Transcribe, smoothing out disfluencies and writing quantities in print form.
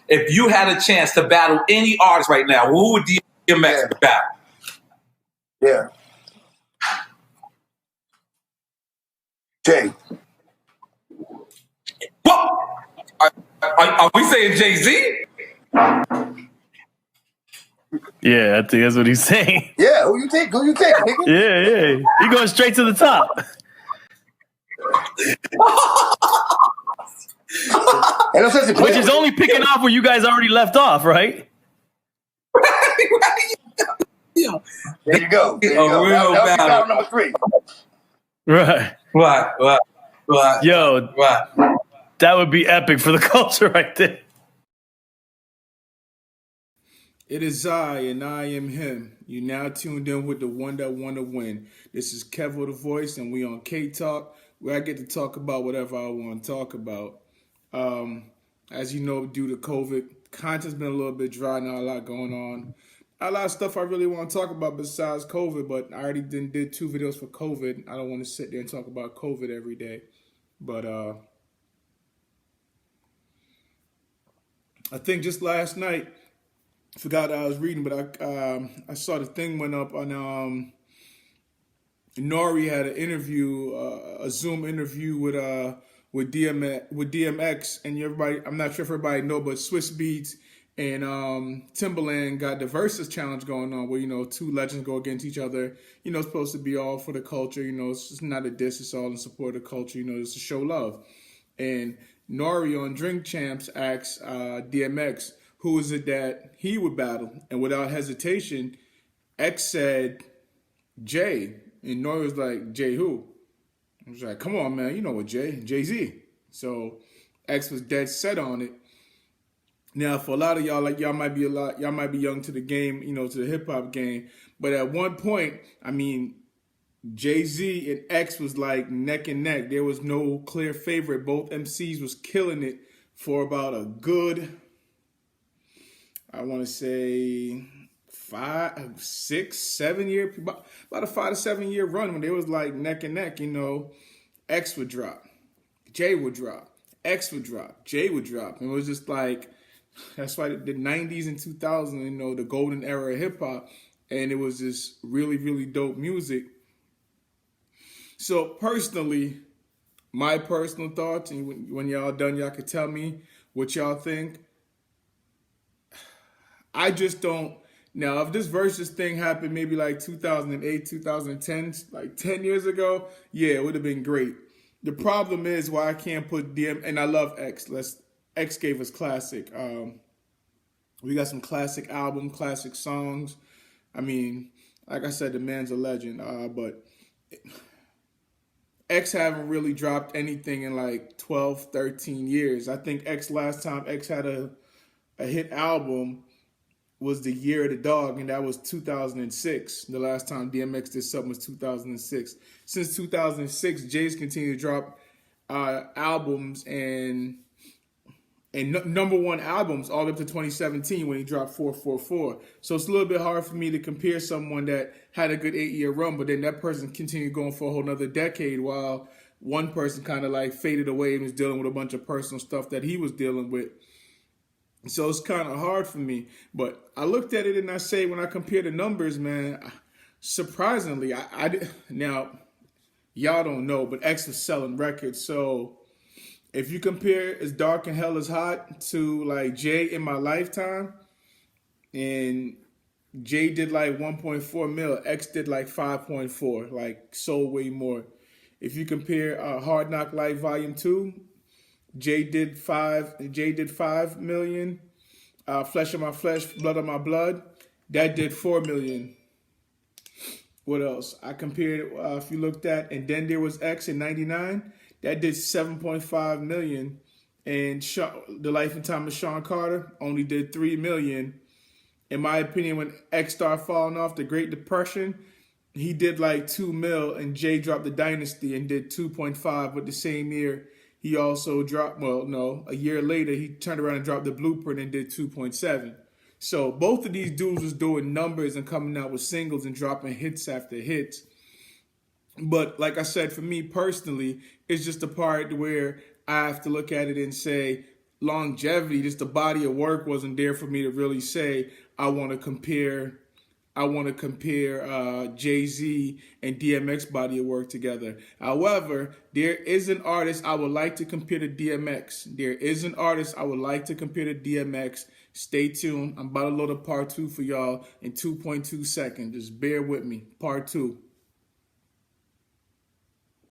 if you had a chance to battle any artist right now, who would DMX battle? Yeah. Jay. What? Are we saying Jay Z? Yeah, I think that's what he's saying. Yeah, who you take? Nigga? Yeah. He going straight to the top. Which is only picking off where you guys already left off, right? Yeah. There you go. A real battle number 3. Right. Yo, that would be epic for the culture right there. It is I, and I am him. You now tuned in with the one that want to win. This is Kevo the Voice, and we on K-Talk, where I get to talk about whatever I want to talk about. As you know, due to COVID, content's been a little bit dry now, a lot going on. A lot of stuff I really want to talk about besides COVID, but I already did 2 videos for COVID. I don't want to sit there and talk about COVID every day. But I think just last night, I forgot I was reading, but I saw the thing went up on Nore had an interview, a Zoom interview with DMX, and everybody. I'm not sure if everybody know, but Swiss Beats and Timbaland got the Verzuz challenge going on, where 2 legends go against each other. It's supposed to be all for the culture. It's just not a diss. It's all in support of the culture. It's to show love. And Nore on Drink Champs asks DMX, who is it that he would battle? And without hesitation, X said Jay. And Nore was like, Jay who? I was like, come on, man, you know what, Jay Z. So X was dead set on it. Now, for a lot of y'all, like y'all might be young to the game, to the hip hop game. But at one point, I mean, Jay Z and X was like neck and neck. There was no clear favorite. Both MCs was killing it for about a good, I want to say 5, 6, 7 year, about a 5 to 7 year run when they was like neck and neck. X would drop, Jay would drop, X would drop, Jay would drop, and it was just like, that's why the 90s and 2000s, the golden era of hip hop, and it was just really, really dope music. So personally, my personal thoughts, and when y'all done, y'all can tell me what y'all think. I just don't. Now, if this Verzuz thing happened maybe like 2008, 2010, like 10 years ago, yeah, it would have been great. The problem is why I can't put and I love X. X gave us classic. We got some classic album, classic songs. I mean, like I said, the man's a legend. But X haven't really dropped anything in like 12, 13 years. I think last time X had a hit album was The Year of the Dog, and that was 2006. The last time DMX did something was 2006. Since 2006, Jay's continued to drop albums and number 1 albums all up to 2017 when he dropped 444. So it's a little bit hard for me to compare someone that had a good 8-year run, but then that person continued going for a whole nother decade while one person kind of like faded away and was dealing with a bunch of personal stuff that he was dealing with. So it's kind of hard for me. But I looked at it and I say, when I compare the numbers, man, surprisingly, now, y'all don't know, but X was selling records. So if you compare As Dark and Hell Is Hot to like Jay In My Lifetime, and Jay did like 1.4 mil, X did like 5.4, like sold way more. If you compare Hard Knock Life Volume 2, Jay did 5 million. Flesh of My Flesh, Blood of My Blood, that did 4 million. What else? I compared, if you looked at, and then there was X in 99, that did 7.5 million. And The Life and Time of Sean Carter only did 3 million. In my opinion, when X started falling off, the Great Depression, he did like 2 mil, and Jay dropped The Dynasty and did 2.5, but the same year, he also dropped, a year later, he turned around and dropped The Blueprint and did 2.7. So both of these dudes was doing numbers and coming out with singles and dropping hits after hits. But like I said, for me personally, it's just the part where I have to look at it and say, longevity, just the body of work wasn't there for me to really say I want to compare. Jay Z and DMX body of work together. However, there is an artist I would like to compare to DMX. Stay tuned. I'm about to load a part 2 for y'all in 2.2 seconds. Just bear with me. Part 2.